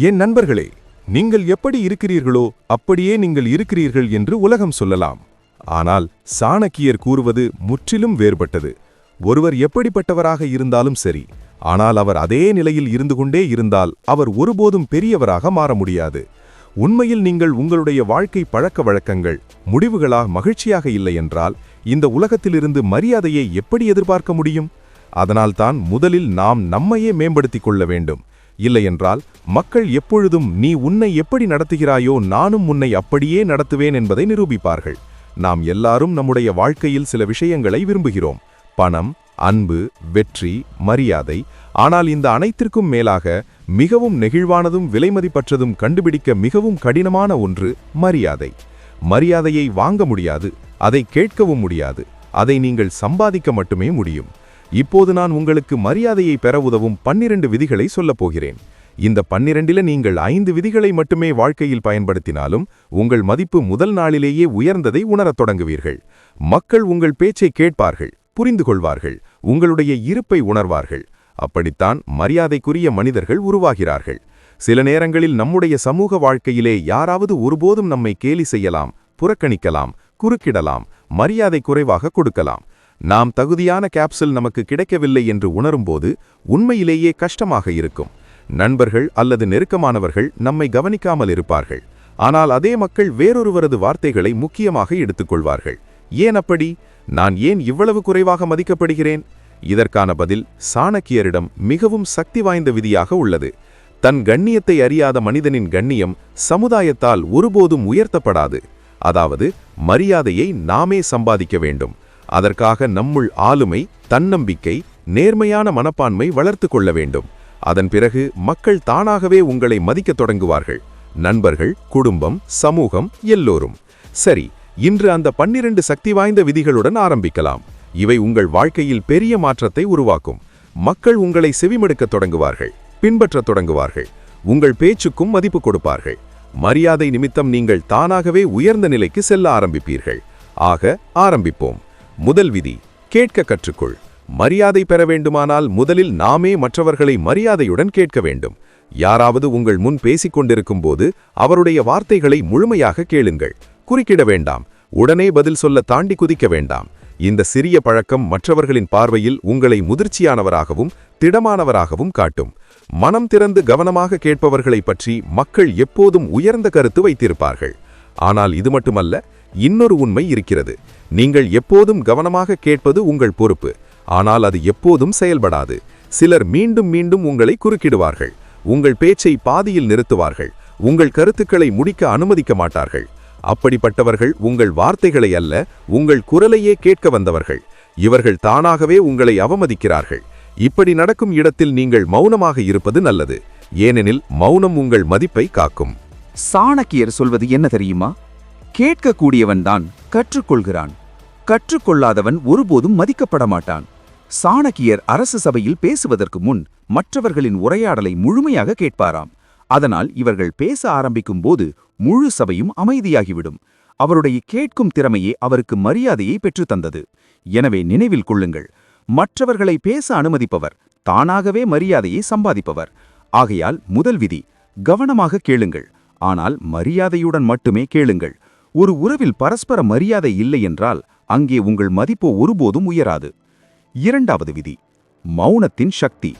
என் நண்பர்களே, நீங்கள் எப்படி இருக்கிறீர்களோ அப்படியே நீங்கள் இருக்கிறீர்கள் என்று உலகம் சொல்லலாம். ஆனால் சாணக்கியர் கூறுவது முற்றிலும் வேறுபட்டது. ஒருவர் எப்படிப்பட்டவராக இருந்தாலும் சரி, ஆனால் அவர் அதே நிலையில் இருந்து கொண்டே இருந்தால் அவர் ஒருபோதும் பெரியவராக மாற முடியாது. உண்மையில் நீங்கள் உங்களுடைய வாழ்க்கை பழக்க வழக்கங்கள் முடிவுகளாக மகிழ்ச்சியாக இல்லை என்றால் இந்த உலகத்திலிருந்து மரியாதையை எப்படி எதிர்பார்க்க முடியும்? அதனால்தான் முதலில் நாம் நம்மையே மேம்படுத்திக் கொள்ள வேண்டும். இல்லையென்றால் மக்கள் எப்பொழுதும் நீ உன்னை எப்படி நடத்துகிறாயோ நானும் உன்னை அப்படியே நடத்துவேன் என்பதை நிரூபிப்பார்கள். நாம் எல்லாரும் நம்முடைய வாழ்க்கையில் சில விஷயங்களை விரும்புகிறோம்: பணம், அன்பு, வெற்றி, மரியாதை. ஆனால் இந்த அனைத்திற்கும் மேலாக மிகவும் நெகிழ்வானதும் விலைமதிப்பற்றதும் கண்டுபிடிக்க மிகவும் கடினமான ஒன்று மரியாதை. மரியாதையை வாங்க முடியாது, அதை கேட்கவும் முடியாது. அதை நீங்கள் சம்பாதிக்க மட்டுமே முடியும். இப்போது நான் உங்களுக்கு மரியாதையை பெற உதவும் 12 விதிகளை சொல்லப் போகிறேன். இந்த 12ல் நீங்கள் 5 விதிகளை மட்டுமே வாழ்க்கையில் பயன்படுத்தினாலும் உங்கள் மதிப்பு முதல் நாளிலேயே உயர்ந்ததை உணரத் தொடங்குவீர்கள். மக்கள் உங்கள் பேச்சை கேட்பார்கள், புரிந்து கொள்வார்கள், உங்களுடைய இருப்பை உணர்வார்கள். அப்படித்தான் மரியாதைக்குரிய மனிதர்கள் உருவாகிறார்கள். சில நேரங்களில் நம்முடைய சமூக வாழ்க்கையிலே யாராவது ஒருபோதும் நம்மை கேலி செய்யலாம், புறக்கணிக்கலாம், குறுக்கிடலாம், மரியாதை குறைவாக கொடுக்கலாம். நாம் தகுதியான கேப்சூல் நமக்கு கிடைக்கவில்லை என்று உணரும்போது உண்மையிலேயே கஷ்டமாக இருக்கும். நண்பர்கள் அல்லது நெருக்கமானவர்கள் நம்மை கவனிக்காமல் இருப்பார்கள். ஆனால் அதே மக்கள் வேறொருவரது வார்த்தைகளை முக்கியமாக எடுத்துக்கொள்வார்கள். ஏன் அப்படி? நான் ஏன் இவ்வளவு குறைவாக மதிக்கப்படுகிறேன்? இதற்கான பதில் சாணக்கியரிடம் மிகவும் சக்தி வாய்ந்த விதியாக உள்ளது. தன் கண்ணியத்தை அறியாத மனிதனின் கண்ணியம் சமுதாயத்தால் ஒருபோதும் உயர்த்தப்படாது. அதாவது மரியாதையை நாமே சம்பாதிக்க வேண்டும். அதற்காக நம்முள் ஆளுமை, தன்னம்பிக்கை, நேர்மையான மனப்பான்மை வளர்த்து கொள்ள வேண்டும். அதன் பிறகு மக்கள் தானாகவே உங்களை மதிக்கத் தொடங்குவார்கள். நண்பர்கள், குடும்பம், சமூகம், எல்லோரும். சரி, இன்று அந்த 12 சக்தி வாய்ந்த விதிகளுடன் ஆரம்பிக்கலாம். இவை உங்கள் வாழ்க்கையில் பெரிய மாற்றத்தை உருவாக்கும். மக்கள் உங்களை செவிமடுக்கத் தொடங்குவார்கள், பின்பற்றத் தொடங்குவார்கள், உங்கள் பேச்சுக்கும் மதிப்பு கொடுப்பார்கள். மரியாதை நிமித்தம் நீங்கள் தானாகவே உயர்ந்த நிலைக்கு செல்ல ஆரம்பிப்பீர்கள். ஆக ஆரம்பிப்போம். முதல் விதி: கேட்க கற்றுக்கொள். மரியாதை பெற வேண்டுமானால் முதலில் நாமே மற்றவர்களை மரியாதையுடன் கேட்க வேண்டும். யாராவது உங்கள் முன் பேசிக் கொண்டிருக்கும் போது அவருடைய வார்த்தைகளை முழுமையாக கேளுங்கள். குறுக்கிட வேண்டாம், உடனே பதில் சொல்ல தாண்டி குதிக்க வேண்டாம். இந்த சிறிய பழக்கம் மற்றவர்களின் பார்வையில் உங்களை முதிர்ச்சியானவராகவும் திடமானவராகவும் காட்டும். மனம் திறந்து கவனமாக கேட்பவர்களை பற்றி மக்கள் எப்போதும் உயர்ந்த கருத்து வைத்திருப்பார்கள். ஆனால் இது மட்டுமல்ல, இன்னொரு உண்மை இருக்கிறது. நீங்கள் எப்போதும் கவனமாக கேட்பது உங்கள் பொறுப்பு. ஆனால் அது எப்போதும் செயல்படாது. சிலர் மீண்டும் மீண்டும் உங்களை குறுக்கிடுவார்கள், உங்கள் பேச்சை பாதியில் நிறுத்துவார்கள், உங்கள் கருத்துக்களை முடிக்க அனுமதிக்க மாட்டார்கள். அப்படிப்பட்டவர்கள் உங்கள் வார்த்தைகளை அல்ல, உங்கள் குரலையே கேட்க வந்தவர்கள். இவர்கள் தானாகவே உங்களை அவமதிக்கிறார்கள். இப்படி நடக்கும் இடத்தில் நீங்கள் மௌனமாக இருப்பது நல்லது. ஏனெனில் மௌனம் உங்கள் மதிப்பை காக்கும். சாணக்கியர் சொல்வது என்ன தெரியுமா? கேட்கக்கூடியவன்தான் கற்றுக்கொள்கிறான், கற்றுக்கொள்ளாதவன் ஒருபோதும் மதிக்கப்பட மாட்டான். சாணக்கியர் அரசு சபையில் பேசுவதற்கு முன் மற்றவர்களின் உரையாடலை முழுமையாக கேட்பாராம். அதனால் இவர்கள் பேச ஆரம்பிக்கும் போது முழு சபையும் அமைதியாகிவிடும். அவருடைய கேட்கும் திறமையே அவருக்கு மரியாதையை பெற்றுத்தந்தது. எனவே நினைவில் கொள்ளுங்கள், மற்றவர்களை பேச அனுமதிப்பவர் தானாகவே மரியாதையை சம்பாதிப்பவர். ஆகையால் முதல் விதி: கவனமாக கேளுங்கள், ஆனால் மரியாதையுடன் மட்டுமே கேளுங்கள். ஒரு உறவில் பரஸ்பர மரியாதை இல்லை என்றால் அங்கே உங்கள் மதிப்போ ஒருபோதும் உயராது. இரண்டாவது விதி: மௌனத்தின் சக்தி.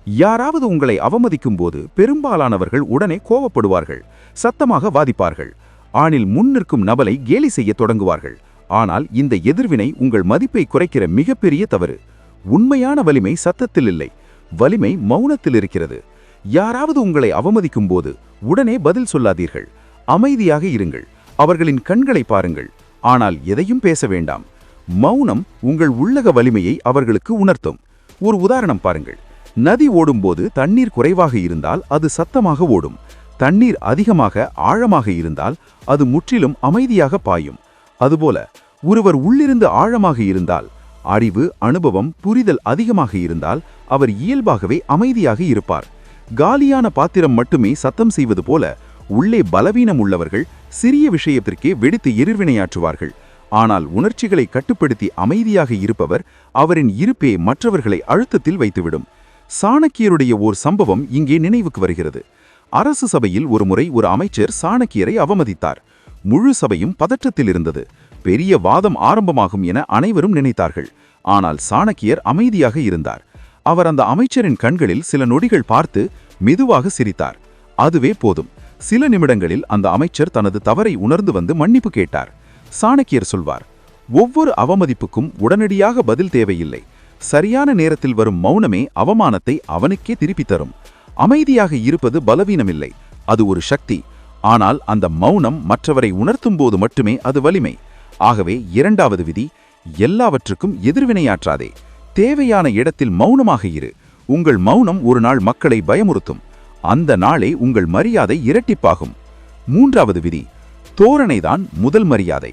யாராவது உங்களை அவமதிக்கும் போது பெரும்பாலானவர்கள் உடனே கோபப்படுவார்கள், சத்தமாக வாதிப்பார்கள், ஆணில் முன்னிற்கும் நபலை கேலி செய்ய தொடங்குவார்கள். ஆனால் இந்த எதிர்வினை உங்கள் மதிப்பை குறைக்கிற மிகப்பெரிய தவறு. உண்மையான வலிமை சத்தத்தில் இல்லை, வலிமை மௌனத்தில் இருக்கிறது. யாராவது உங்களை அவமதிக்கும் போது உடனே பதில் சொல்லாதீர்கள், அமைதியாக இருங்கள். அவர்களின் கண்களை பாருங்கள், ஆனால் எதையும் பேச வேண்டாம். மௌனம் உங்கள் உள்ளக வலிமையை அவர்களுக்கு உணர்த்தும். ஒரு உதாரணம் பாருங்கள். நதி ஓடும்போது தண்ணீர் குறைவாக இருந்தால் அது சத்தமாக ஓடும். தண்ணீர் அதிகமாக ஆழமாக இருந்தால் அது முற்றிலும் அமைதியாக பாயும். அதுபோல ஒருவர் உள்ளிருந்து ஆழமாக இருந்தால், அறிவு, அனுபவம், புரிதல் அதிகமாக இருந்தால் அவர் இயல்பாகவே அமைதியாக இருப்பார். காலியான பாத்திரம் மட்டுமே சத்தம் செய்வது போல உள்ளே பலவீனம் உள்ளவர்கள் சிறிய விஷயத்திற்கே வெடித்து எதிர்வினையாற்றுவார்கள். ஆனால் உணர்ச்சிகளை கட்டுப்படுத்தி அமைதியாக இருப்பவர் அவரின் இருப்பே மற்றவர்களை அழுத்தத்தில் வைத்துவிடும். சாணக்கியருடைய ஓர் சம்பவம் இங்கே நினைவுக்கு வருகிறது. அரசு சபையில் ஒருமுறை ஒரு அமைச்சர் சாணக்கியரை அவமதித்தார். முழு சபையும் பதற்றத்தில் இருந்தது. பெரிய வாதம் ஆரம்பமாகும் என அனைவரும் நினைத்தார்கள். ஆனால் சாணக்கியர் அமைதியாக இருந்தார். அவர் அந்த அமைச்சரின் கண்களில் சில நொடிகள் பார்த்து மெதுவாக சிரித்தார். அதுவே போதும். சில நிமிடங்களில் அந்த அமைச்சர் தனது தவறை உணர்ந்து வந்து மன்னிப்பு கேட்டார். சாணக்கியர் சொல்வார், ஒவ்வொரு அவமதிப்புக்கும் உடனடியாக பதில் தேவையில்லை. சரியான நேரத்தில் வரும் மௌனமே அவமானத்தை அவனுக்கே திருப்பித் தரும். அமைதியாக இருப்பது பலவீனமில்லை, அது ஒரு சக்தி. ஆனால் அந்த மௌனம் மற்றவரை உணர்த்தும் போது மட்டுமே அது வலிமை. ஆகவே இரண்டாவது விதி, எல்லாவற்றுக்கும் எதிர்வினையாற்றாதே. தேவையான இடத்தில் மௌனமாக இரு. உங்கள் மௌனம் ஒரு நாள் மக்களை பயமுறுத்தும். அந்த நாளே உங்கள் மரியாதை இரட்டிப்பாகும். மூன்றாவது விதி, தோரணைதான் முதல் மரியாதை.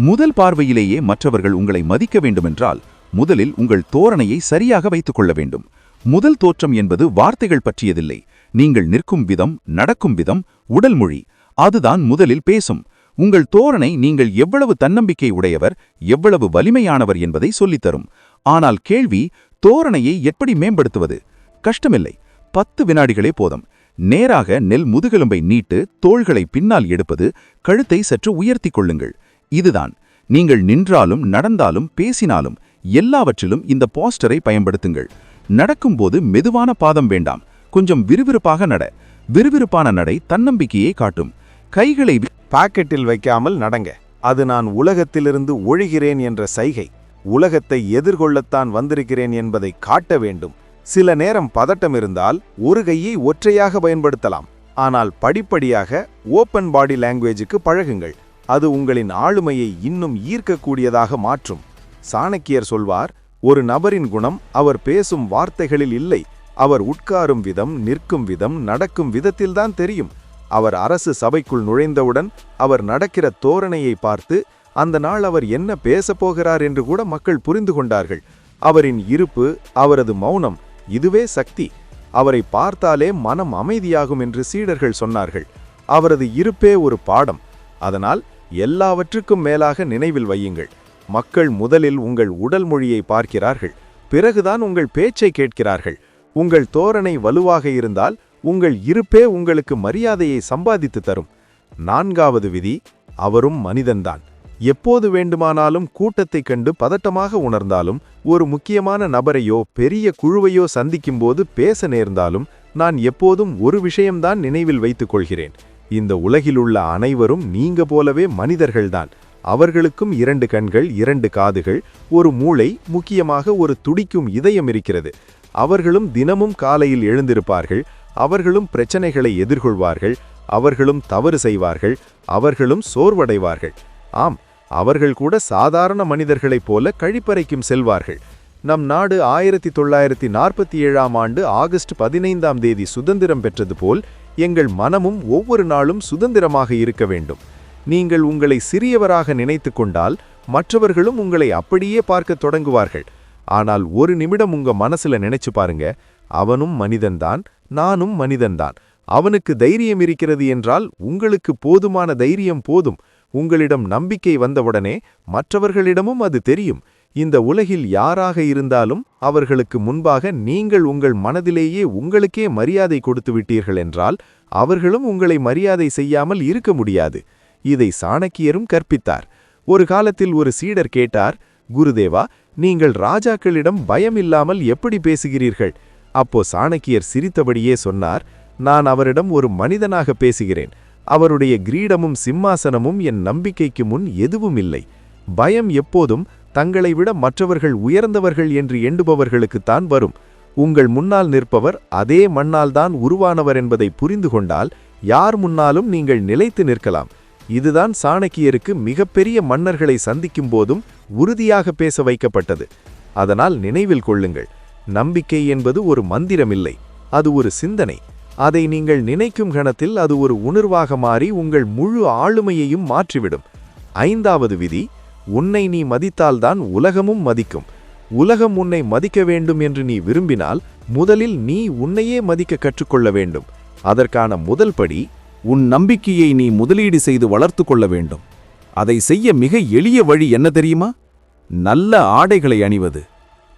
முதல் பார்வையிலேயே மற்றவர்கள் உங்களை மதிக்க வேண்டுமென்றால் முதலில் உங்கள் தோரணையை சரியாக வைத்துக் கொள்ள வேண்டும். முதல் தோற்றம் என்பது வார்த்தைகள் பற்றியதில்லை. நீங்கள் நிற்கும் விதம், நடக்கும் விதம், உடல் மொழி, அதுதான் முதலில் பேசும். உங்கள் தோரணை நீங்கள் எவ்வளவு தன்னம்பிக்கை உடையவர், எவ்வளவு வலிமையானவர் என்பதை சொல்லித்தரும். ஆனால் கேள்வி, தோரணையை எப்படி மேம்படுத்துவது? கஷ்டமில்லை, 10 வினாடிகளே போதும். நேராக நெல் முதுகெலும்பை நீட்டு தோள்களை பின்னால் எடுப்பது, கழுத்தை சற்று உயர்த்தி கொள்ளுங்கள். இதுதான். நீங்கள் நின்றாலும் நடந்தாலும் பேசினாலும் எல்லாவற்றிலும் இந்த போஸ்டரை பயன்படுத்துங்கள். நடக்கும்போது மெதுவான பாதம் வேண்டாம், கொஞ்சம் விறுவிறுப்பாக நட. விறுவிறுப்பான நடை தன்னம்பிக்கையை காட்டும். கைகளை பாக்கெட்டில் வைக்காமல் நடங்க. அது நான் உலகத்திலிருந்து ஒழிகிறேன் என்ற சைகை. உலகத்தை எதிர்கொள்ளத்தான் வந்திருக்கிறேன் என்பதை காட்ட வேண்டும். சில நேரம் பதட்டம் இருந்தால் ஒரு கையை ஒற்றையாக பயன்படுத்தலாம். ஆனால் படிப்படியாக ஓப்பன் பாடி லாங்குவேஜுக்கு பழகுங்கள். அது உங்களின் ஆளுமையை இன்னும் ஈர்க்கக்கூடியதாக மாற்றும். சாணக்கியர் சொல்வார், ஒரு நபரின் குணம் அவர் பேசும் வார்த்தைகளில் இல்லை, அவர் உட்காரும் விதம், நிற்கும் விதம், நடக்கும் விதத்தில்தான் தெரியும். அவர் அரசு சபைக்குள் நுழைந்தவுடன் அவர் நடக்கிற தோரணையை பார்த்து அந்த நாள் அவர் என்ன பேசப்போகிறார் என்று கூட மக்கள் புரிந்து கொண்டார்கள். அவரின் இருப்பு, அவரது மௌனம், இதுவே சக்தி. அவரை பார்த்தாலே மனம் அமைதியாகும் என்று சீடர்கள் சொன்னார்கள். அவரது இருப்பே ஒரு பாடம். அதனால் எல்லாவற்றுக்கும் மேலாக நினைவில் வையுங்கள், மக்கள் முதலில் உங்கள் உடல் மொழியை பார்க்கிறார்கள், பிறகுதான் உங்கள் பேச்சை கேட்கிறார்கள். உங்கள் தோரணை வலுவாக இருந்தால் உங்கள் இருப்பே உங்களுக்கு மரியாதையை சம்பாதித்து தரும். நான்காவது விதி, அவரும் மனிதன்தான். எப்போது வேண்டுமானாலும் கூட்டத்தைக் கண்டு பதட்டமாக உணர்ந்தாலும், ஒரு முக்கியமான நபரையோ பெரிய குழுவையோ சந்திக்கும்போது பேச நேர்ந்தாலும், நான் எப்போதும் ஒரு விஷயம்தான் நினைவில் வைத்துக் கொள்கிறேன். இந்த உலகிலுள்ள அனைவரும் நீங்க போலவே மனிதர்கள்தான். அவர்களுக்கும் 2 கண்கள், 2 காதுகள், ஒரு மூளை, முக்கியமாக ஒரு துடிக்கும் இதயம் இருக்கிறது. அவர்களும் தினமும் காலையில் எழுந்திருப்பார்கள். அவர்களும் பிரச்சனைகளை எதிர்கொள்வார்கள். அவர்களும் தவறு செய்வார்கள். அவர்களும் சோர்வடைவார்கள். ஆம், அவர்கள் கூட சாதாரண மனிதர்களைப் போல கழிப்பறைக்கும் செல்வார்கள். நம் நாடு 1947ஆம் ஆண்டு ஆகஸ்ட் 15ஆம் தேதி சுதந்திரம் பெற்றது போல் எங்கள் மனமும் ஒவ்வொரு நாளும் சுதந்திரமாக இருக்க வேண்டும். நீங்கள் உங்களை சிறியவராக நினைத்து கொண்டால் மற்றவர்களும் உங்களை அப்படியே பார்க்க தொடங்குவார்கள். ஆனால் ஒரு நிமிடம் உங்க மனசுல நினைச்சு பாருங்க, அவனும் மனிதன்தான், நானும் மனிதன்தான். அவனுக்கு தைரியம் இருக்கிறது என்றால் உங்களுக்கு போதுமான தைரியம் போதும். உங்களிடம் நம்பிக்கை வந்தவுடனே மற்றவர்களிடமும் அது தெரியும். இந்த உலகில் யாராக இருந்தாலும் அவர்களுக்கு முன்பாக நீங்கள் உங்கள் மனதிலேயே உங்களுக்கே மரியாதை கொடுத்து விட்டீர்கள் என்றால் அவர்களும் உங்களை மரியாதை செய்யாமல் இருக்க முடியாது. இதை சாணக்கியரும் கற்பித்தார். ஒரு காலத்தில் ஒரு சீடர் கேட்டார், குருதேவா, நீங்கள் ராஜாக்களிடம் பயம் இல்லாமல் எப்படி பேசுகிறீர்கள்? அப்போ சாணக்கியர் சிரித்தபடியே சொன்னார், நான் அவரிடம் ஒரு மனிதனாக பேசுகிறேன். அவருடைய கிரீடமும் சிம்மாசனமும் என் நம்பிக்கைக்கு முன் எதுவும் இல்லை. பயம் எப்போதும் தங்களை விட மற்றவர்கள் உயர்ந்தவர்கள் என்று எண்ணுபவர்களுக்குத்தான் வரும். உங்கள் முன்னால் நிற்பவர் அதே மண்ணால்தான் உருவானவர் என்பதை புரிந்து கொண்டால் யார் முன்னாலும் நீங்கள் நிலைத்து நிற்கலாம். இதுதான் சாணக்கியருக்கு மிகப்பெரிய மன்னர்களை சந்திக்கும் போதும் உறுதியாக பேச வைக்கப்பட்டது. அதனால் நினைவில் கொள்ளுங்கள், நம்பிக்கை என்பது ஒரு மந்திரமில்லை, அது ஒரு சிந்தனை. அதை நீங்கள் நினைக்கும் கணத்தில் அது ஒரு உணர்வாக மாறி உங்கள் முழு ஆளுமையையும் மாற்றிவிடும். 5வது விதி, உன்னை நீ மதித்தால்தான் உலகமும் மதிக்கும். உலகம் உன்னை மதிக்க வேண்டும் என்று நீ விரும்பினால் முதலில் நீ உன்னையே மதிக்க கற்றுக்கொள்ள வேண்டும். அதற்கான முதல் படி, உன் நம்பிக்கையை நீ முதலீடு செய்து வளர்த்து கொள்ள வேண்டும். அதை செய்ய மிக எளிய வழி என்ன தெரியுமா? நல்ல ஆடைகளை அணிவது.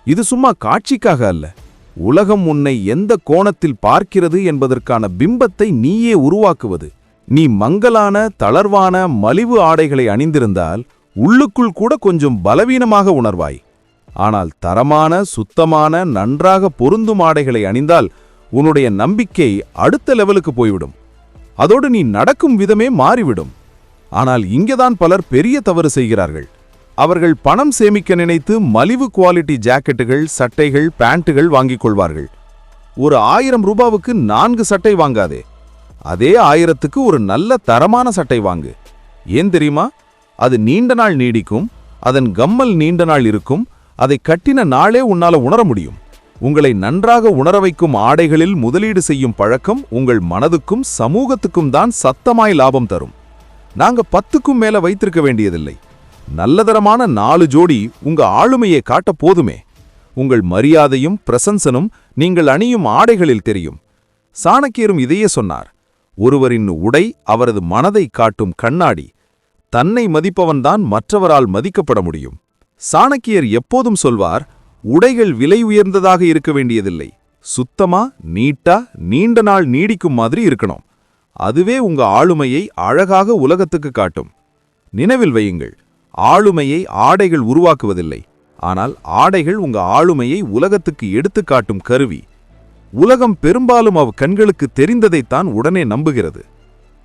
இது சும்மா காட்சிக்காக அல்ல, உலகம் உன்னை எந்த கோணத்தில் பார்க்கிறது என்பதற்கான பிம்பத்தை நீயே உருவாக்குவது. நீ மங்கலான, தளர்வான, மலிவு ஆடைகளை அணிந்திருந்தால் உள்ளுக்குள் கூட கொஞ்சம் பலவீனமாக உணர்வாய். ஆனால் தரமான, சுத்தமான, நன்றாக பொருந்தும் ஆடைகளை அணிந்தால் உன்னுடைய நம்பிக்கை அடுத்த லெவலுக்கு போய்விடும். அதோடு நீ நடக்கும் விதமே மாறிவிடும். ஆனால் இங்கேதான் பலர் பெரிய தவறு செய்கிறார்கள். அவர்கள் பணம் சேமிக்க நினைத்து மலிவு குவாலிட்டி ஜாக்கெட்டுகள், சட்டைகள், பேண்ட்டுகள் வாங்கிக் கொள்வார்கள். ஒரு 1000 ரூபாவுக்கு 4 சட்டை வாங்காதே. அதே 1000க்கு ஒரு நல்ல தரமான சட்டை வாங்கு. ஏன் தெரியுமா? அது நீண்ட நாள் நீடிக்கும், அதன் கம்மல் நீண்ட நாள் இருக்கும், அதை கட்டின நாளே உன்னால உணர முடியும். உங்களை நன்றாக உணர வைக்கும் ஆடைகளில் முதலீடு செய்யும் பழக்கம் உங்கள் மனதுக்கும் சமூகத்துக்கும் தான் சத்தமாய் லாபம் தரும். நாங்க 10க்கும் மேல வைத்திருக்க வேண்டியதில்லை. நல்லதரமான 4 ஜோடி உங்க ஆளுமையை காட்ட போதுமே. உங்கள் மரியாதையும் பிரசன்சனும் நீங்கள் அணியும் ஆடைகளில் தெரியும். சாணக்கியரும் இதையே சொன்னார். ஒருவரின் உடை அவரது மனதை காட்டும் கண்ணாடி. தன்னை மதிப்பவன்தான் மற்றவரால் மதிக்கப்பட முடியும். சாணக்கியர் எப்போதும் சொல்வார், உடைகள் விலை உயர்ந்ததாக இருக்க வேண்டியதில்லை. சுத்தமா, நீட்டா, நீண்ட நாள் நீடிக்கும் மாதிரி இருக்கணும். அதுவே உங்க ஆளுமையை அழகாக உலகத்துக்கு காட்டும். நினைவில் வையுங்கள், ஆளுமையை ஆடைகள் உருவாக்குவதில்லை. ஆனால் ஆடைகள் உங்க ஆளுமையை உலகத்துக்கு எடுத்துக்காட்டும் கருவி. உலகம் பெரும்பாலும் அவ் கண்களுக்கு தெரிந்ததைத்தான் உடனே நம்புகிறது.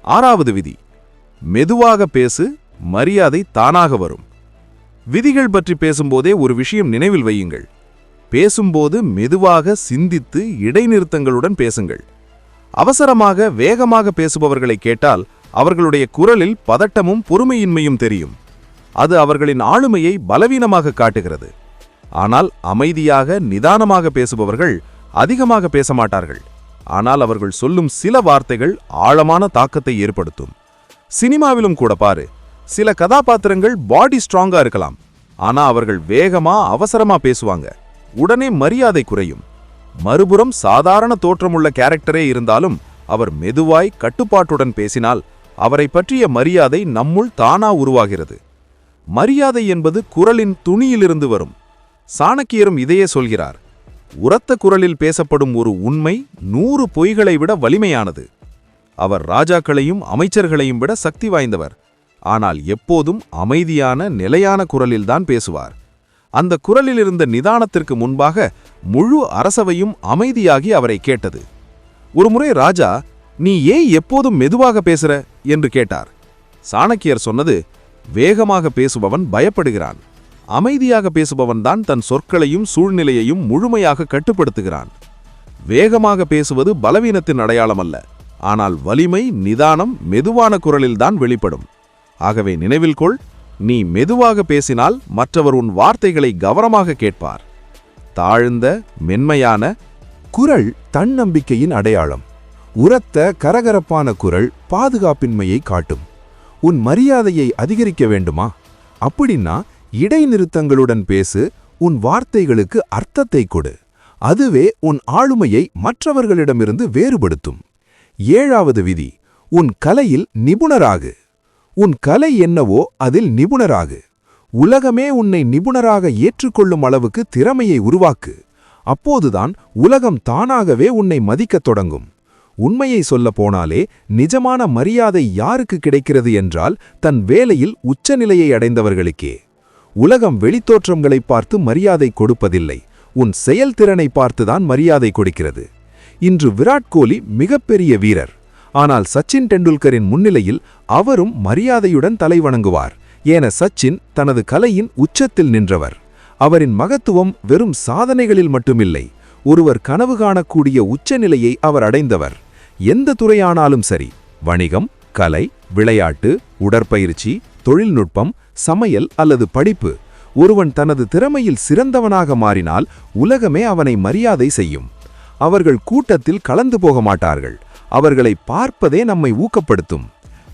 6வது விதி, மெதுவாக பேசு, மரியாதை தானாக வரும். விதிகள் பற்றி பேசும்போதே ஒரு விஷயம் நினைவில் வையுங்கள். பேசும்போது மெதுவாக சிந்தித்து இடைநிறுத்தங்களுடன் பேசுங்கள். அவசரமாக, வேகமாக பேசுபவர்களை கேட்டால் அவர்களுடைய குரலில் பதட்டமும் பொறுமையின்மையும் தெரியும். அது அவர்களின் ஆளுமையை பலவீனமாக காட்டுகிறது. ஆனால் அமைதியாக, நிதானமாக பேசுபவர்கள் அதிகமாக பேச மாட்டார்கள். ஆனால் அவர்கள் சொல்லும் சில வார்த்தைகள் ஆழமான தாக்கத்தை ஏற்படுத்தும். சினிமாவிலும் கூட பாரு, சில கதாபாத்திரங்கள் பாடி ஸ்ட்ராங்கா இருக்கலாம். ஆனா அவர்கள் வேகமா, அவசரமா பேசுவாங்க. உடனே மரியாதை குறையும். மறுபுறம் சாதாரண தோற்றமுள்ள கேரக்டரே இருந்தாலும் அவர் மெதுவாய், கட்டுப்பாட்டுடன் பேசினால் அவரை பற்றிய மரியாதை நம்முள் தானா உருவாகிறது. மரியாதை என்பது குரலின் துணியிலிருந்து வரும். சாணக்கியரும் இதையே சொல்கிறார். உரத்த குரலில் பேசப்படும் ஒரு உண்மை 100 பொய்களை விட வலிமையானது. அவர் ராஜாக்களையும் அமைச்சர்களையும் விட சக்தி வாய்ந்தவர். ஆனால் எப்போதும் அமைதியான, நிலையான குரலில்தான் பேசுவார். அந்த குரலில் இருந்த நிதானத்திற்கு முன்பாக முழு அரசவையும் அமைதியாகி அவரை கேட்டது. ஒருமுறை ராஜா, நீ ஏன் எப்போதும் மெதுவாக பேசுற என்று கேட்டார். சாணக்கியர் சொன்னது, வேகமாக பேசுபவன் பயப்படுகிறான். அமைதியாக பேசுபவன்தான் தன் சொற்களையும் சூழ்நிலையையும் முழுமையாக கட்டுப்படுத்துகிறான். வேகமாக பேசுவது பலவீனத்தின் அடையாளம் அல்ல. ஆனால் வலிமை, நிதானம் மெதுவான குரலில்தான் வெளிப்படும். ஆகவே நினைவில் கொள், நீ மெதுவாக பேசினால் மற்றவர் உன் வார்த்தைகளை கவனமாக கேட்பார். தாழ்ந்த, மென்மையான குரல் தன்னம்பிக்கையின் அடையாளம். உரத்த, கரகரப்பான குரல் பாதுகாப்பின்மையை காட்டும். உன் மரியாதையை அதிகரிக்க வேண்டுமா? அப்படின்னா இடைநிறுத்தங்களுடன் பேசு. உன் வார்த்தைகளுக்கு அர்த்தத்தை கொடு. அதுவே உன் ஆளுமையை மற்றவர்களிடமிருந்து வேறுபடுத்தும். 7வது விதி, உன் கலையில் நிபுணராகு. உன் கலை என்னவோ அதில் நிபுணராகு. உலகமே உன்னை நிபுணராக ஏற்றுக்கொள்ளும் அளவுக்கு திறமையை உருவாக்கு. அப்போதுதான் உலகம் தானாகவே உன்னை மதிக்கத் தொடங்கும். உண்மையை சொல்ல போனாலே நிஜமான மரியாதை யாருக்கு கிடைக்கிறது என்றால் தன் வேலையில் உச்சநிலையை அடைந்தவர்களுக்கே. உலகம் வெளித்தோற்றங்களை பார்த்து மரியாதை கொடுப்பதில்லை, உன் செயல்திறனை பார்த்துதான் மரியாதை கொடுக்கிறது. இன்று விராட் கோலி மிகப்பெரிய வீரர். ஆனால் சச்சின் டெண்டுல்கரின் முன்னிலையில் அவரும் மரியாதையுடன் தலைவணங்குவார். ஏன சச்சின் தனது கலையின் உச்சத்தில் நின்றவர். அவரின் மகத்துவம் வெறும் சாதனைகளில் மட்டுமில்லை, ஒருவர் கனவு காணக்கூடிய உச்சநிலையை அவர் அடைந்தவர். எந்த துறையானாலும் சரி, வணிகம், கலை, விளையாட்டு, உடற்பயிற்சி, தொழில்நுட்பம், சமையல் அல்லது படிப்பு, ஒருவன் தனது திறமையில் சிறந்தவனாக மாறினால் உலகமே அவனை மரியாதை செய்யும். அவர்கள் கூட்டத்தில் கலந்து போக மாட்டார்கள். அவர்களை பார்ப்பதே நம்மை ஊக்கப்படுத்தும்.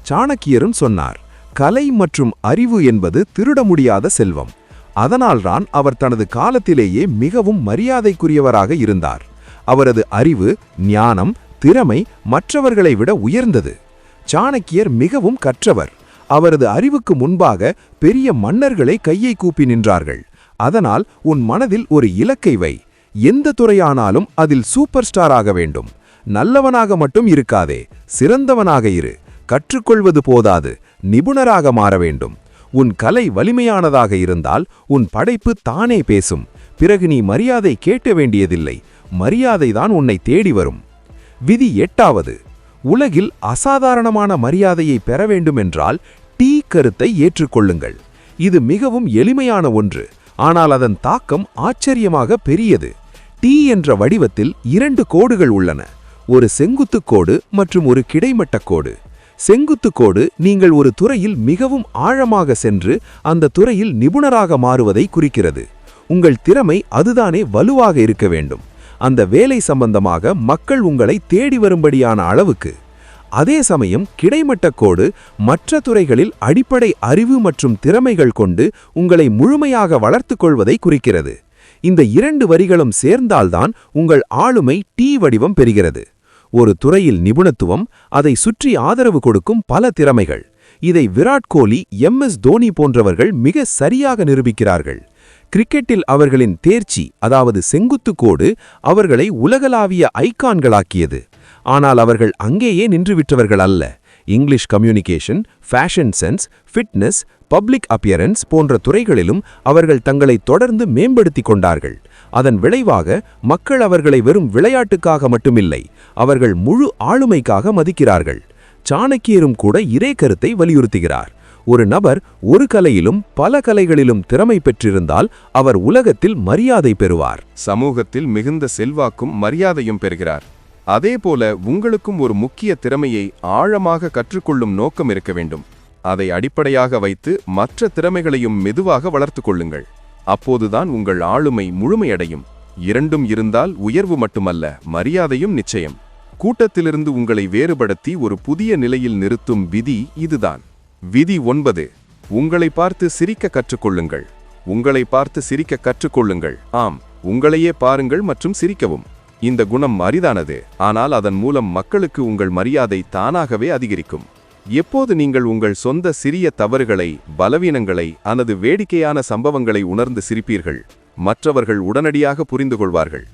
சாணக்கியரும் சொன்னார், கலை மற்றும் அறிவு என்பது திருட முடியாத செல்வம். அதனால்தான் அவர் தனது காலத்திலேயே மிகவும் மரியாதைக்குரியவராக இருந்தார். அவரது அறிவு, ஞானம், திறமை மற்றவர்களை விட உயர்ந்தது. சாணக்கியர் மிகவும் கற்றவர். அவரது அறிவுக்கு முன்பாக பெரிய மன்னர்களை கையை கூப்பி நின்றார்கள். அதனால் உன் மனதில் ஒரு இலக்கை வை. எந்த துறையானாலும் அதில் சூப்பர் ஸ்டார் ஆக வேண்டும். நல்லவனாக மட்டும் இருக்காதே, சிறந்தவனாக இரு. கற்றுக்கொள்வது போதாது, நிபுணராக மாற வேண்டும். உன் கலை வலிமையானதாக இருந்தால் உன் படைப்பு தானே பேசும். பிறகு நீ மரியாதை கேட்க வேண்டியதில்லை, மரியாதைதான் உன்னை தேடி வரும். விதி 8வது. உலகில் அசாதாரணமான மரியாதையை பெற வேண்டுமென்றால் டீ கருத்தை ஏற்றுக்கொள்ளுங்கள். இது மிகவும் எளிமையான ஒன்று, ஆனால் அதன் தாக்கம் ஆச்சரியமாக பெரியது. டீ என்ற வடிவத்தில் 2 கோடுகள் உள்ளன, ஒரு செங்குத்துக் கோடு மற்றும் ஒரு கிடைமட்ட கோடு. செங்குத்துக் கோடு நீங்கள் ஒரு துறையில் மிகவும் ஆழமாக சென்று அந்த துறையில் நிபுணராக மாறுவதை குறிக்கிறது. உங்கள் திறமை அதுதானே வலுவாக இருக்க வேண்டும், அந்த வேலை சம்பந்தமாக மக்கள் உங்களை தேடி வரும்படியான அளவுக்கு. அதே சமயம் கிடைமட்ட கோடு மற்ற துறைகளில் அடிப்படை அறிவு மற்றும் திறமைகள் கொண்டு உங்களை முழுமையாக வளர்த்துக் கொள்வதை குறிக்கிறது. இந்த 2 வரிகளும் சேர்ந்தால்தான் உங்கள் ஆளுமை டீ வடிவம் பெறுகிறது. ஒரு துறையில் நிபுணத்துவம், அதை சுற்றி ஆதரவு கொடுக்கும் பல திறமைகள். இதை விராட் கோலி, MS தோனி போன்றவர்கள் மிக சரியாக நிரூபிக்கிறார்கள். கிரிக்கெட்டில் அவர்களின் தேர்ச்சி, அதாவது செங்குத்து கோடு, அவர்களை உலகளாவிய ஐகான்களாக்கியது. ஆனால் அவர்கள் அங்கேயே நின்றுவிட்டவர்கள் அல்ல. English communication, fashion sense, fitness, public appearance போன்ற துறைகளிலும் அவர்கள் தங்களை தொடர்ந்து மேம்படுத்திக் கொண்டார்கள். அதன் விளைவாக மக்கள் அவர்களை வெறும் விளையாட்டுக்காக மட்டுமில்லை, அவர்கள் முழு ஆளுமைக்காக மதிக்கிறார்கள். சாணக்கியரும் கூட இதே கருத்தை வலியுறுத்துகிறார். ஒரு நபர் ஒரு கலையிலும் பல கலைகளிலும் திறமை பெற்றிருந்தால் அவர் உலகத்தில் மரியாதை பெறுவார், சமூகத்தில் மிகுந்த செல்வாக்கும் மரியாதையும் பெறுகிறார். அதேபோல உங்களுக்கும் ஒரு முக்கிய திறமையை ஆழமாக கற்றுக்கொள்ளும் நோக்கம் இருக்க வேண்டும். அதை அடிப்படையாக வைத்து மற்ற திறமைகளையும் மெதுவாக வளர்த்து கொள்ளுங்கள். அப்போதுதான் உங்கள் ஆளுமை முழுமையடையும். 2ம் இருந்தால் உயர்வு மட்டுமல்ல, மரியாதையும் நிச்சயம். கூட்டத்திலிருந்து உங்களை வேறுபடுத்தி ஒரு புதிய நிலையில் நிறுத்தும் விதி இதுதான். விதி 9. உங்களை பார்த்து சிரிக்க கற்றுக்கொள்ளுங்கள். உங்களை பார்த்து சிரிக்க கற்றுக்கொள்ளுங்கள். ஆம், உங்களையே பாருங்கள் மற்றும் சிரிக்கவும். இந்த குணம் அரிதானது, ஆனால் அதன் மூலம் மக்களுக்கு உங்கள் மரியாதை தானாகவே அதிகரிக்கும். எப்போது நீங்கள் உங்கள் சொந்த சிறிய தவறுகளை, பலவீனங்களை அல்லது வேடிக்கையான சம்பவங்களை உணர்ந்து சிரிப்பீர்கள், மற்றவர்கள் உடனடியாக புரிந்து கொள்வார்கள்.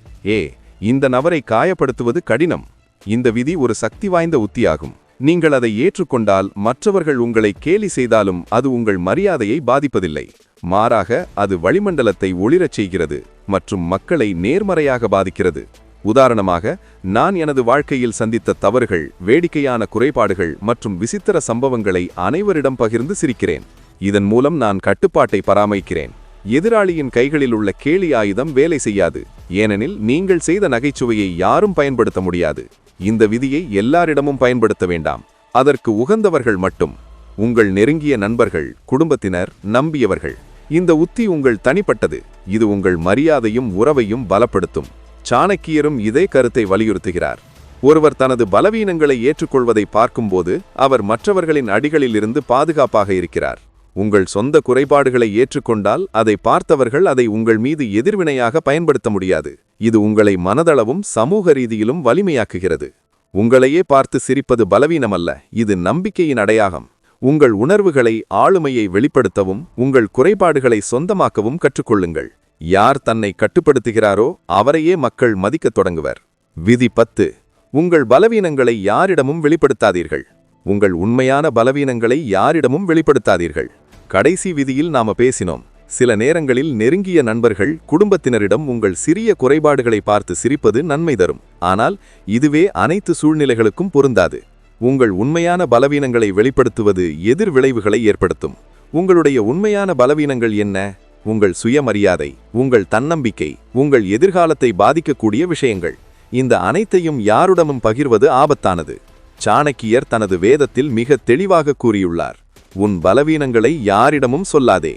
இந்த நபரை காயப்படுத்துவது கடினம். இந்த விதி ஒரு சக்தி வாய்ந்த உத்தியாகும். நீங்கள் அதை ஏற்றுக்கொண்டால் மற்றவர்கள் உங்களை கேலி செய்தாலும் அது உங்கள் மரியாதையை பாதிப்பதில்லை. மாறாக அது வளிமண்டலத்தை ஒளிரச் செய்கிறது மற்றும் மக்களை நேர்மறையாக பாதிக்கிறது. உதாரணமாக, நான் எனது வாழ்க்கையில் சந்தித்த தவறுகள், வேடிக்கையான குறைபாடுகள் மற்றும் விசித்திர சம்பவங்களை அனைவரிடம் பகிர்ந்து சிரிக்கிறேன். இதன் மூலம் நான் கட்டுப்பாட்டை பராமரிக்கிறேன். எதிராளியின் கைகளில் உள்ள கேலி ஆயுதம் வேலை செய்யாது, ஏனெனில் நீங்கள் செய்த நகைச்சுவையை யாரும் பயன்படுத்த முடியாது. இந்த விதியை எல்லாரிடமும் பயன்படுத்த வேண்டாம், அதற்கு உகந்தவர்கள் மட்டும். உங்கள் நெருங்கிய நண்பர்கள், குடும்பத்தினர், நம்பியவர்கள். இந்த உத்தி உங்கள் தனிப்பட்டது. இது உங்கள் மரியாதையும் உறவையும் பலப்படுத்தும். சாணக்கியரும் இதே கருத்தை வலியுறுத்துகிறார். ஒருவர் தனது பலவீனங்களை ஏற்றுக்கொள்வதை பார்க்கும்போது அவர் மற்றவர்களின் அடிகளிலிருந்து பாதுகாப்பாக இருக்கிறார். உங்கள் சொந்த குறைபாடுகளை ஏற்றுக்கொண்டால் அதை பார்த்தவர்கள் அதை உங்கள் மீது எதிர்வினையாக பயன்படுத்த முடியாது. இது உங்களை மனதளவும் சமூக ரீதியிலும் வலிமையாக்குகிறது. உங்களையே பார்த்து சிரிப்பது பலவீனமல்ல, இது நம்பிக்கையின் அடையாளம். உங்கள் உணர்வுகளை, ஆளுமையை வெளிப்படுத்தவும் உங்கள் குறைபாடுகளை சொந்தமாக்கவும் கற்றுக்கொள்ளுங்கள். யார் தன்னை கட்டுப்படுத்துகிறாரோ அவரையே மக்கள் மதிக்கத் தொடங்குவர். விதி 10. உங்கள் பலவீனங்களை யாரிடமும் வெளிப்படுத்தாதீர்கள். உங்கள் உண்மையான பலவீனங்களை யாரிடமும் வெளிப்படுத்தாதீர்கள். கடைசி விதியில் நாம பேசினோம். சில நேரங்களில் நெருங்கிய நண்பர்கள், குடும்பத்தினரிடம் உங்கள் சிறிய குறைபாடுகளை பார்த்து சிரிப்பது நன்மை தரும். ஆனால் இதுவே அனைத்து சூழ்நிலைகளுக்கும் பொருந்தாது. உங்கள் உண்மையான பலவீனங்களை வெளிப்படுத்துவது எதிர் விளைவுகளை ஏற்படுத்தும். உங்களுடைய உண்மையான பலவீனங்கள் என்ன? உங்கள் சுயமரியாதை, உங்கள் தன்னம்பிக்கை, உங்கள் எதிர்காலத்தை பாதிக்கக்கூடிய விஷயங்கள். இந்த அனைத்தையும் யாருடமும் பகிர்வது ஆபத்தானது. சாணக்கியர் தனது வேதத்தில் மிக தெளிவாக கூறியுள்ளார். உன் பலவீனங்களை யாரிடமும் சொல்லாதே.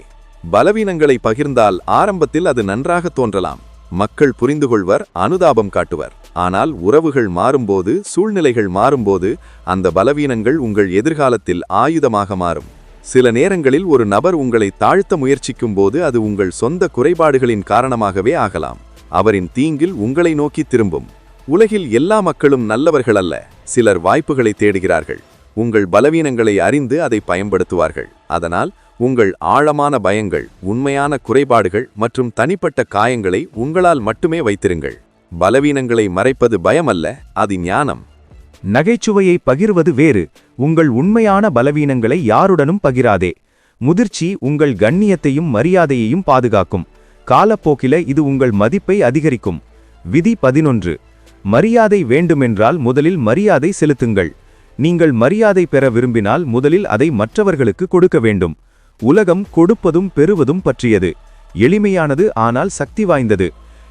பலவீனங்களை பகிர்ந்தால் ஆரம்பத்தில் அது நன்றாக தோன்றலாம். மக்கள் புரிந்துகொள்வர், அனுதாபம் காட்டுவர். ஆனால் உறவுகள் மாறும்போது, சூழ்நிலைகள் மாறும்போது அந்த பலவீனங்கள் உங்கள் எதிர்காலத்தில் ஆயுதமாக மாறும். சில நேரங்களில் ஒரு நபர் உங்களை தாழ்த்த முயற்சிக்கும் போது அது உங்கள் சொந்த குறைபாடுகளின் காரணமாகவே ஆகலாம். அவரின் தீங்கில் உங்களை நோக்கி திரும்பும். உலகில் எல்லா மக்களும் நல்லவர்கள் அல்ல. சிலர் வாய்ப்புகளை தேடுகிறார்கள். உங்கள் பலவீனங்களை அறிந்து அதை பயன்படுத்துவார்கள். அதனால் உங்கள் ஆழமான பயங்கள், உண்மையான குறைபாடுகள் மற்றும் தனிப்பட்ட காயங்களை உங்களால் மட்டுமே வைத்திருங்கள். பலவீனங்களை மறைப்பது பயமல்ல, அது ஞானம். நகைச்சுவையை பகிர்வது வேறு. உங்கள் உண்மையான பலவீனங்களை யாருடனும் பகிராதே. முதிர்ச்சி உங்கள் கண்ணியத்தையும் மரியாதையையும் பாதுகாக்கும். காலப்போக்கில இது உங்கள் மதிப்பை அதிகரிக்கும். விதி 11. மரியாதை வேண்டுமென்றால் முதலில் மரியாதை செலுத்துங்கள். நீங்கள் மரியாதை பெற விரும்பினால் முதலில் அதை மற்றவர்களுக்கு கொடுக்க வேண்டும். உலகம் கொடுப்பதும் பெறுவதும் பற்றியது. எளிமையானது, ஆனால் சக்தி வாய்ந்தது.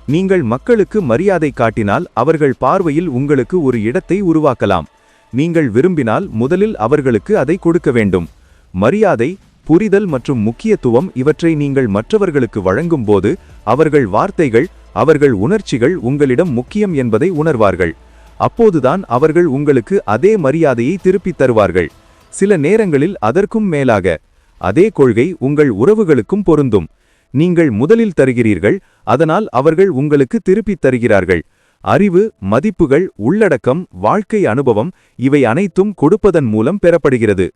நீங்கள் மக்களுக்கு மரியாதை காட்டினால் அவர்கள் பார்வையில் உங்களுக்கு ஒரு இடத்தை உருவாக்கலாம். நீங்கள் விரும்பினால் முதலில் அவர்களுக்கு அதை கொடுக்க வேண்டும். மரியாதை, புரிதல் மற்றும் முக்கியத்துவம் இவற்றை நீங்கள் மற்றவர்களுக்கு வழங்கும்போது அவர்கள் வார்த்தைகள், அவர்கள் உணர்ச்சிகள் உங்களிடம் முக்கியம் என்பதை உணர்வார்கள். அப்போதுதான் அவர்கள் உங்களுக்கு அதே மரியாதையை திருப்பித் தருவார்கள். சில நேரங்களில் அதற்கும் மேலாக. அதே கொள்கை உங்கள் உறவுகளுக்கும் பொருந்தும். நீங்கள் முதலில் தருகிறீர்கள், அதனால் அவர்கள் உங்களுக்கு திருப்பித் தருகிறார்கள். அறிவு, மதிப்புகள், உள்ளடக்கம், வாழ்க்கை அனுபவம் இவை அனைத்தும் கொடுப்பதன் மூலம் பெறப்படுகிறது.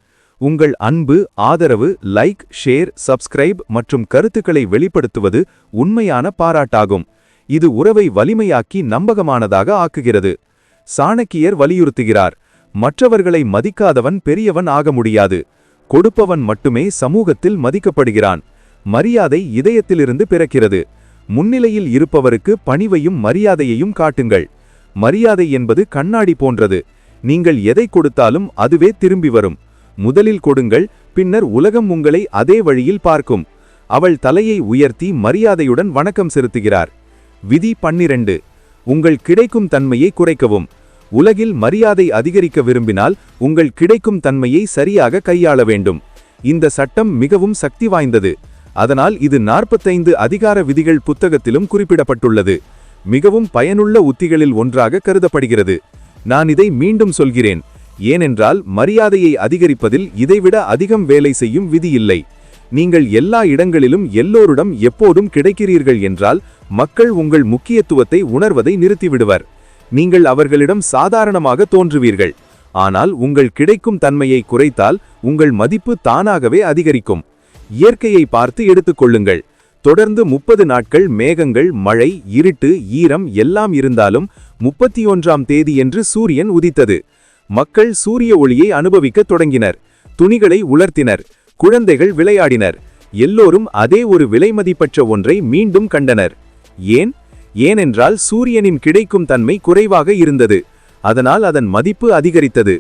உங்கள் அன்பு, ஆதரவு, லைக், ஷேர், சப்ஸ்கிரைப் மற்றும் கருத்துக்களை வெளிப்படுத்துவது உண்மையான பாராட்டாகும். இது உறவை வலிமையாக்கி நம்பகமானதாக ஆக்குகிறது. சாணக்கியர் வலியுறுத்துகிறார், மற்றவர்களை மதிக்காதவன் பெரியவன் ஆக முடியாது. கொடுப்பவன் மட்டுமே சமூகத்தில் மதிக்கப்படுகிறான். மரியாதை இதயத்திலிருந்து பிறக்கிறது. முன்னிலையில் இருப்பவருக்கு பணிவையும் மரியாதையையும் காட்டுங்கள். மரியாதை என்பது கண்ணாடி போன்றது. நீங்கள் எதை கொடுத்தாலும் அதுவே திரும்பி வரும். முதலில் கொடுங்கள், பின்னர் உலகம் உங்களை அதே வழியில் பார்க்கும். அவள் தலையை உயர்த்தி மரியாதையுடன் வணக்கம் செலுத்துகிறார். விதி 12. உங்கள் கிடைக்கும் தன்மையை குறைக்கவும். உலகில் மரியாதை அதிகரிக்க விரும்பினால் உங்கள் கிடைக்கும் தன்மையை சரியாக கையாள வேண்டும். இந்த சட்டம் மிகவும் சக்தி வாய்ந்தது. அதனால் இது 45 அதிகார விதிகள் புத்தகத்திலும் குறிப்பிடப்பட்டுள்ளது. மிகவும் பயனுள்ள உத்திகளில் ஒன்றாக கருதப்படுகிறது. நான் இதை மீண்டும் சொல்கிறேன், ஏனென்றால் மரியாதையை அதிகரிப்பதில் இதைவிட அதிகம் வேலை செய்யும் விதி இல்லை. நீங்கள் எல்லா இடங்களிலும் எல்லோரிடம் எப்போதும் கிடைக்கிறீர்கள் என்றால் மக்கள் உங்கள் முக்கியத்துவத்தை உணர்வதை நிறுத்திவிடுவர். நீங்கள் அவர்களிடம் சாதாரணமாக தோன்றுவீர்கள். ஆனால் உங்கள் கிடைக்கும் தன்மையை குறைத்தால் உங்கள் மதிப்பு தானாகவே அதிகரிக்கும். இயற்கையை பார்த்து எடுத்துக்கொள்ளுங்கள். தொடர்ந்து 30 நாட்கள் மேகங்கள், மழை, இருட்டு, ஈரம் எல்லாம் இருந்தாலும் 31ஆம் தேதியன்று சூரியன் உதித்தது. மக்கள் சூரிய ஒளியை அனுபவிக்கத் தொடங்கினர். துணிகளை உலர்த்தினர். குழந்தைகள் விளையாடினர். எல்லோரும் அதே ஒரு விலைமதிப்பற்ற ஒன்றை மீண்டும் கண்டனர். ஏன்? ஏனென்றால் சூரியனின் கிடைக்கும் தன்மை குறைவாக இருந்தது. அதனால் அதன் மதிப்பு அதிகரித்தது.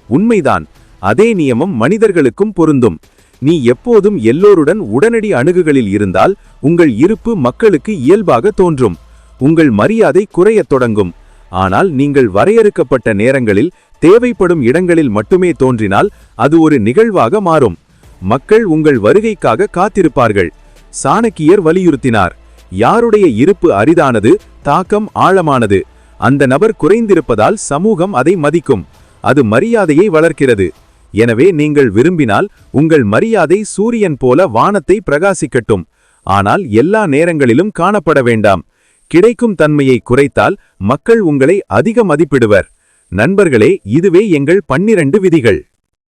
உண்மைதான். அதே நியமம் மனிதர்களுக்கும் பொருந்தும். நீ எப்போதும் எல்லோருடன் உடனடி அணுகுகளில் இருந்தால் உங்கள் இருப்பு மக்களுக்கு இயல்பாக தோன்றும். உங்கள் மரியாதை குறையத் தொடங்கும். ஆனால் நீங்கள் வரையறுக்கப்பட்ட நேரங்களில் தேவைப்படும் இடங்களில் மட்டுமே தோன்றினால் அது ஒரு நிகழ்வாக மாறும். மக்கள் உங்கள் வருகைக்காக காத்திருப்பார்கள். சாணக்கியர் வலியுறுத்தினார், யாருடைய இருப்பு அரிதானது, தாக்கம் ஆழமானது. அந்த நபர் குறைந்திருப்பதால் சமூகம் அதை மதிக்கும். அது மரியாதையை வளர்க்கிறது. எனவே நீங்கள் விரும்பினால் உங்கள் மரியாதை சூரியன் போல வானத்தை பிரகாசிக்கட்டும். ஆனால் எல்லா நேரங்களிலும் காணப்பட வேண்டாம். கிடைக்கும் தன்மையை குறைத்தால் மக்கள் உங்களை அதிக மதிப்பிடுவர். நண்பர்களே, இதுவே எங்கள் 12 விதிகள்.